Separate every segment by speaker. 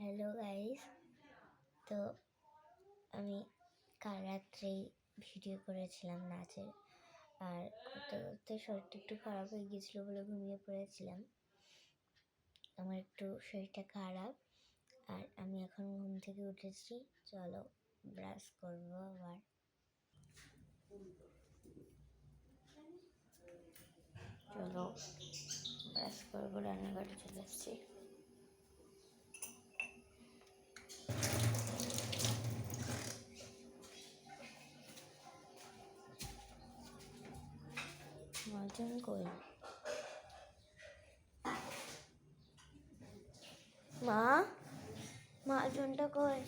Speaker 1: Hello guys, তো আমি কাল রাত্রেই ভিডিও করেছিলাম নাচের। আর করতে করতে শরীরটা একটু খারাপ হয়ে গিয়েছিলো বলে ঘুমিয়ে পড়েছিলাম। আমার একটু শরীরটা খারাপ, আর আমি এখন ঘুম থেকে উঠেছি। চলো ব্রাশ করবো আবার। চলো ব্রাশ করবো, রান্নাঘরে চলে এসেছি। মাজন কই? মা, মাজনটা কই?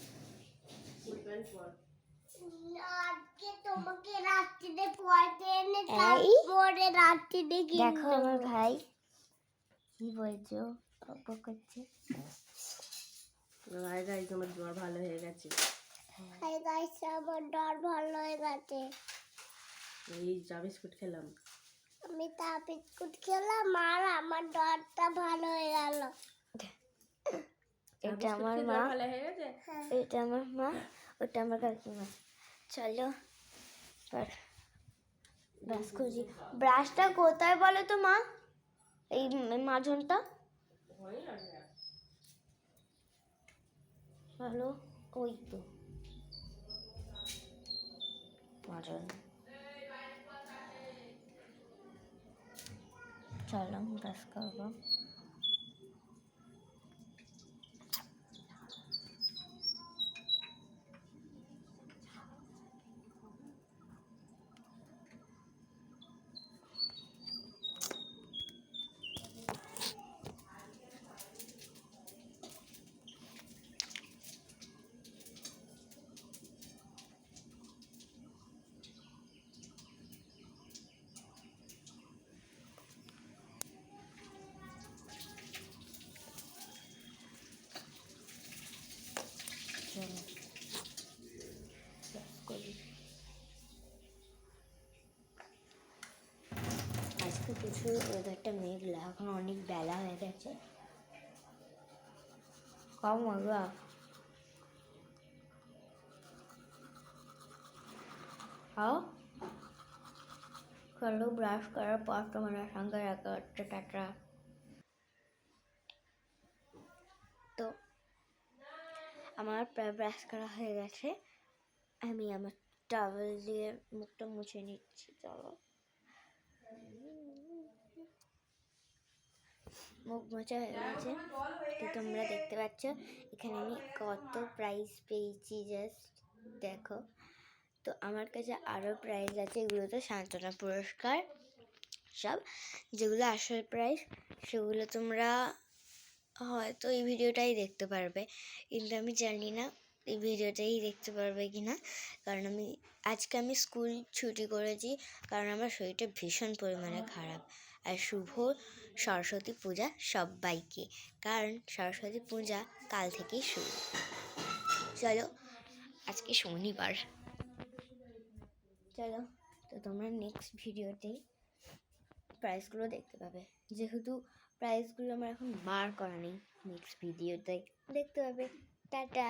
Speaker 2: তোমাকে রাত্রিতে পড়তে এনে তারপরে রাত্রিতে
Speaker 1: দেখো আমার ভাই কি বলছো, করছে।
Speaker 3: হাই গাইস, আমার জ্বর ভালো হয়ে গেছে।
Speaker 2: হাই গাইস, আমার জ্বর ভালো হয়ে গেছে।
Speaker 3: এই চা বিস্কুট খেলাম।
Speaker 2: আমি চা বিস্কুট খেলাম আর আমার জ্বরটা ভালো হয়ে গেল।
Speaker 1: এটা আমার মা,
Speaker 3: ভালো হয়ে গেছে।
Speaker 1: এটা আমার মা, ওটা আমার কাকিমা। চলো ব্রাশ করছি। ব্রাশটা কোথায় বলো তো মা? এই মাজনটা হ্যালো, ওই তো মাজন। চলো ব্রাশ করবো। চলো ব্রাশ করি। আজকে প্রচুর ওয়েদারটা মেঘলা, এখন অনেক বেলা হয়ে গেছে। কম মজা। খাও। চলো ব্রাশ করার পর তোমাদের সঙ্গে দেখা হচ্ছে। টাটা। তো আমার প্রায় ব্রাশ করা হয়ে গেছে। আমি আমার টাওয়েল দিয়ে মুখটা মুছে নিচ্ছি। চলো মুখ মোছা হয়ে গেছে। তো তোমরা দেখতে পাচ্ছ এখানে আমি কত প্রাইজ পেয়েছি, জাস্ট দেখো। তো আমার কাছে আরও প্রাইজ আছে, এগুলো তো সান্ত্বনা পুরস্কার সব। যেগুলো আসল প্রাইজ সেগুলো তোমরা হয়তো এই ভিডিওটাই দেখতে পারবে, কিন্তু আমি জানি না এই ভিডিওটাই দেখতে পারবে কি না। কারণ আজকে আমি স্কুল ছুটি করেছি, কারণ আমার শরীরটা ভীষণ পরিমাণে খারাপ। আর শুভ সরস্বতী পূজা সবাইকে, কারণ সরস্বতী পূজা কাল থেকেই শুরু। চলো আজকে শনিবার। চলো, তো তোমরা নেক্সট ভিডিওতেই প্রাইসগুলো দেখতে পাবে। যেহেতু প্রাইসগুলো আমার এখন বার করা নেই, নেক্সট ভিডিওতে দেখতে পাবে। টাটা।